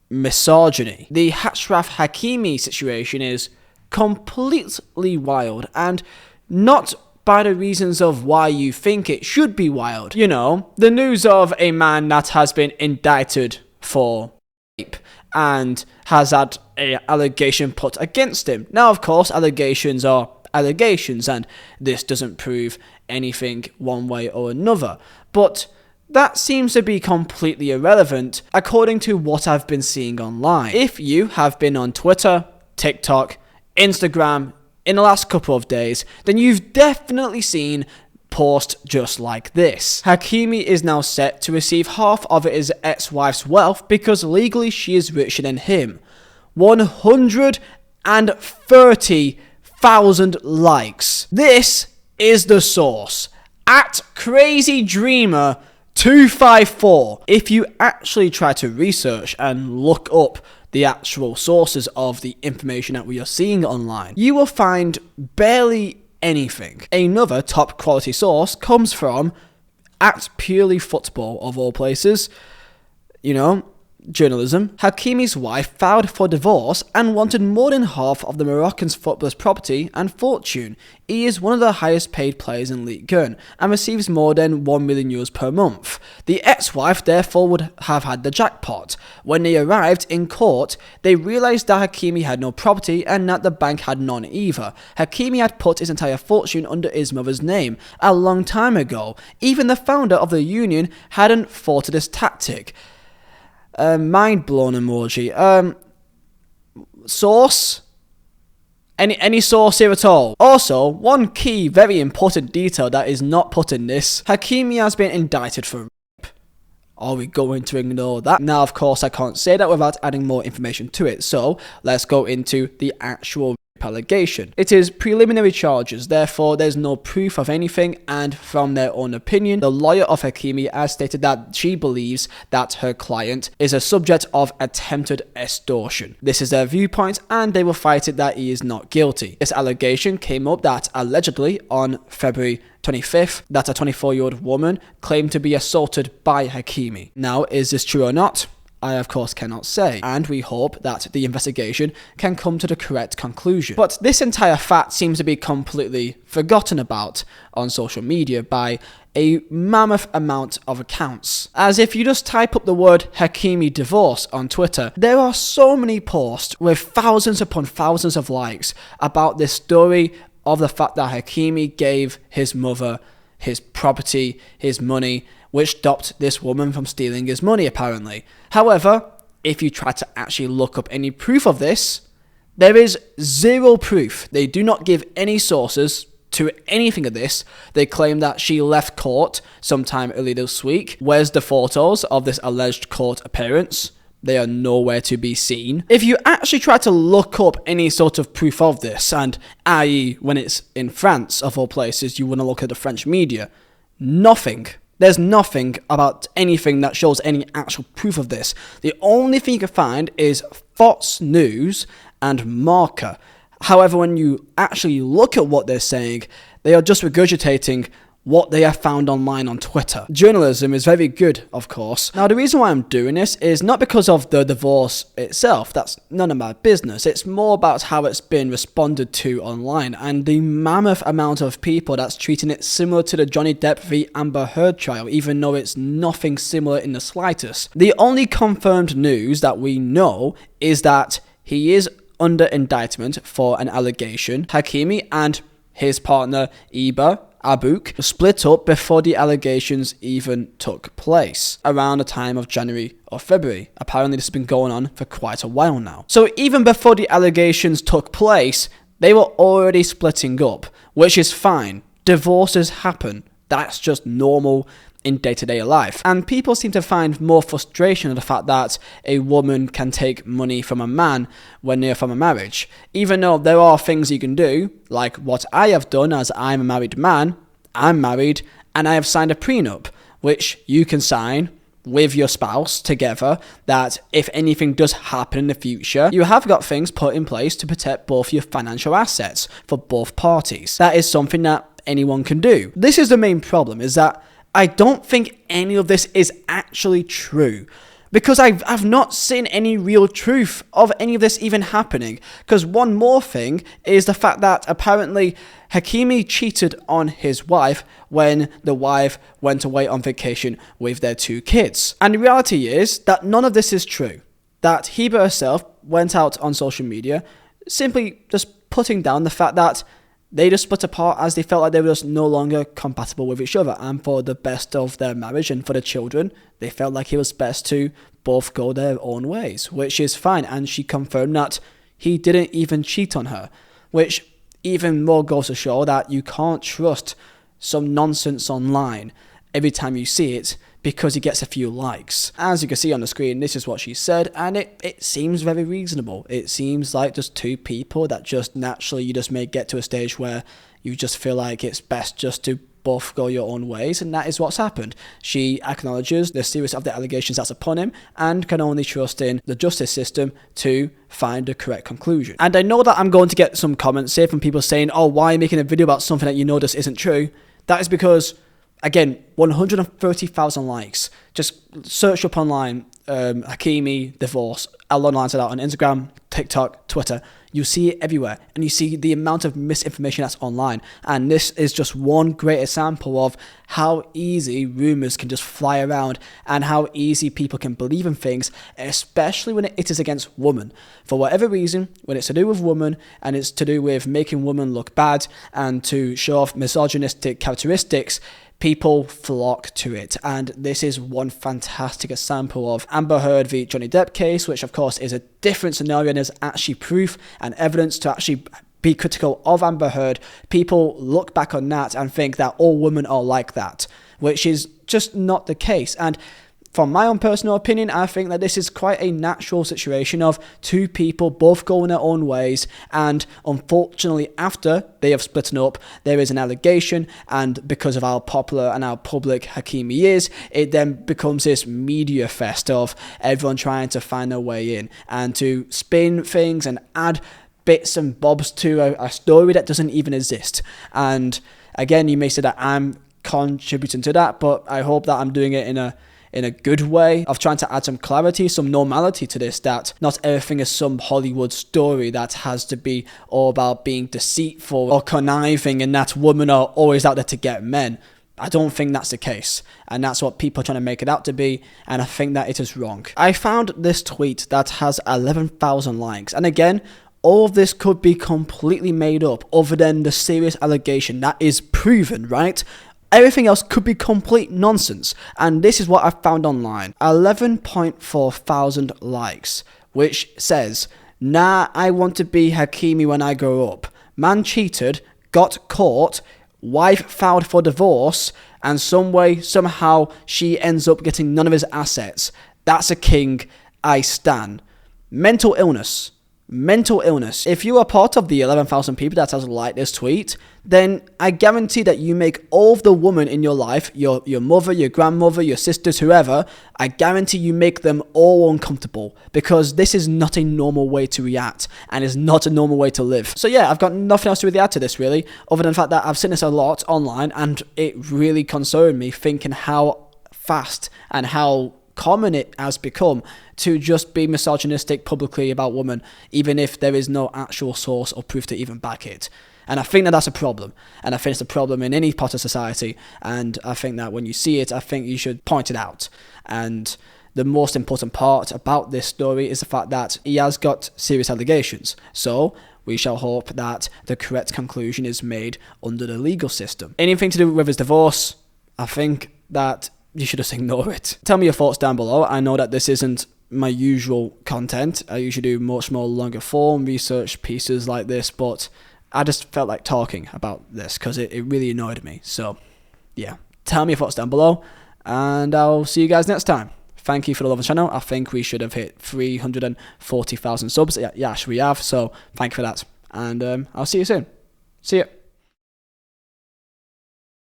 misogyny. The Achraf Hakimi situation is completely wild, and not by the reasons of why you think it should be wild. You know, the news of a man that has been indicted for rape and has had an allegation put against him. Now, of course, allegations are allegations, and this doesn't prove anything one way or another. But that seems to be completely irrelevant according to what I've been seeing online. If you have been on Twitter, TikTok, Instagram in the last couple of days, then you've definitely seen posts just like this. Hakimi is now set to receive half of his ex-wife's wealth because legally she is richer than him. 130,000 likes. This is the source. At Crazy Dreamer 254. If you actually try to research and look up the actual sources of the information that we are seeing online, you will find barely anything. Another top quality source comes from at Purely Football, of all places. You know, journalism. Hakimi's wife filed for divorce and wanted more than half of the Moroccan footballer's property and fortune. He is one of the highest paid players in Ligue 1 and receives more than €1 million per month. The ex-wife therefore would have had the jackpot. When they arrived in court, they realised that Hakimi had no property and that the bank had none either. Hakimi had put his entire fortune under his mother's name a long time ago. Even the founder of the union hadn't thought of this tactic. Mind blown emoji. Source? Any source here at all? Also, one key, very important detail that is not put in this. Hakimi has been indicted for rape. Are we going to ignore that? Now, of course, I can't say that without adding more information to it. So, let's go into the actual allegation. It is preliminary charges, therefore there's no proof of anything, and from their own opinion, the lawyer of Hakimi has stated that she believes that her client is a subject of attempted extortion. This is their viewpoint, and they will fight it that he is not guilty. This allegation came up that allegedly on February 25th, that a 24-year-old woman claimed to be assaulted by Hakimi. Now, is this true or not? I of course cannot say, and we hope that the investigation can come to the correct conclusion. But this entire fact seems to be completely forgotten about on social media by a mammoth amount of accounts. As if you just type up the word Hakimi divorce on Twitter, there are so many posts with thousands upon thousands of likes about this story of the fact that Hakimi gave his mother his property, his money, which stopped this woman from stealing his money apparently. However, if you try to actually look up any proof of this, there is zero proof. They do not give any sources to anything of this. They claim that she left court sometime early this week. Where's the photos of this alleged court appearance? They are nowhere to be seen. If you actually try to look up any sort of proof of this, and i.e. when it's in France, of all places, you want to look at the French media, nothing. There's nothing about anything that shows any actual proof of this. The only thing you can find is Fox News and Marca. However, when you actually look at what they're saying, they are just regurgitating what they have found online on Twitter. Journalism is very good, of course. Now, the reason why I'm doing this is not because of the divorce itself. That's none of my business. It's more about how it's been responded to online and the mammoth amount of people that's treating it similar to the Johnny Depp v Amber Heard trial, even though it's nothing similar in the slightest. The only confirmed news that we know is that he is under indictment for an allegation. Hakimi and his partner Iba Abouk split up before the allegations even took place, around the time of January or February. Apparently this has been going on for quite a while now. So even before the allegations took place, they were already splitting up, which is fine. Divorces happen. That's just normal in day-to-day life. And people seem to find more frustration in the fact that a woman can take money from a man when they're from a marriage. Even though there are things you can do, like what I have done as I'm a married man, I'm married, and I have signed a prenup, which you can sign with your spouse together, that if anything does happen in the future, you have got things put in place to protect both your financial assets for both parties. That is something that anyone can do. This is the main problem, is that I don't think any of this is actually true, because I've not seen any real truth of any of this even happening. Because one more thing is the fact that apparently Hakimi cheated on his wife when the wife went away on vacation with their 2 kids. And the reality is that none of this is true. That Hiba herself went out on social media simply just putting down the fact that they just split apart as they felt like they were just no longer compatible with each other, and for the best of their marriage and for the children, they felt like it was best to both go their own ways, which is fine. And she confirmed that he didn't even cheat on her, which even more goes to show that you can't trust some nonsense online every time you see it because he gets a few likes. As you can see on the screen, this is what she said, and it seems very reasonable. It seems like just 2 people that just naturally you just may get to a stage where you just feel like it's best just to both go your own ways, and that is what's happened. She acknowledges the seriousness of the allegations that's upon him and can only trust in the justice system to find the correct conclusion. And I know that I'm going to get some comments here from people saying, oh, why are you making a video about something that you know just isn't true? That is because, again, 130,000 likes. Just search up online, Hakimi divorce. I'll online it out on Instagram, TikTok, Twitter. You see it everywhere, and you see the amount of misinformation that's online. And this is just one great example of how easy rumors can just fly around and how easy people can believe in things, especially when it is against women. For whatever reason, when it's to do with women and it's to do with making women look bad and to show off misogynistic characteristics, people flock to it. And this is one fantastic example of Amber Heard v Johnny Depp case, which of course is a different scenario and is actually proof and evidence to actually be critical of Amber Heard. People look back on that and think that all women are like that, which is just not the case. And from my own personal opinion, I think that this is quite a natural situation of 2 people both going their own ways, and unfortunately after they have split up, there is an allegation, and because of how popular and how public Hakimi is, it then becomes this media fest of everyone trying to find their way in and to spin things and add bits and bobs to a story that doesn't even exist. And again, you may say that I'm contributing to that, but I hope that I'm doing it in a good way of trying to add some clarity, some normality to this, that not everything is some Hollywood story that has to be all about being deceitful or conniving and that women are always out there to get men. I don't think that's the case, and that's what people are trying to make it out to be, and I think that it is wrong. I found this tweet that has 11,000 likes, and again, all of this could be completely made up other than the serious allegation that is proven, right? Everything else could be complete nonsense. And this is what I found online. 11.4 thousand likes, which says, nah, I want to be Hakimi when I grow up. Man cheated, got caught, wife filed for divorce, and some way, somehow, she ends up getting none of his assets. That's a king. I stan. Mental illness. If you are part of the 11,000 people that has liked this tweet, then I guarantee that you make all of the women in your life, your mother, your grandmother, your sisters, whoever, I guarantee you make them all uncomfortable, because this is not a normal way to react and is not a normal way to live. So yeah, I've got nothing else to really add to this really, other than the fact that I've seen this a lot online and it really concerned me, thinking how fast and how common it has become to just be misogynistic publicly about women, even if there is no actual source or proof to even back it. And I think that that's a problem. And I think it's a problem in any part of society. And I think that when you see it, I think you should point it out. And the most important part about this story is the fact that he has got serious allegations. So we shall hope that the correct conclusion is made under the legal system. Anything to do with his divorce, I think that you should just ignore it. Tell me your thoughts down below. I know that this isn't my usual content. I usually do much more longer form research pieces like this, but I just felt like talking about this because it really annoyed me. So yeah, tell me your thoughts down below, and I'll see you guys next time. Thank you for the love of the channel. I think we should have hit 340,000 subs. Yes, we have. So thank you for that. And I'll see you soon. See ya.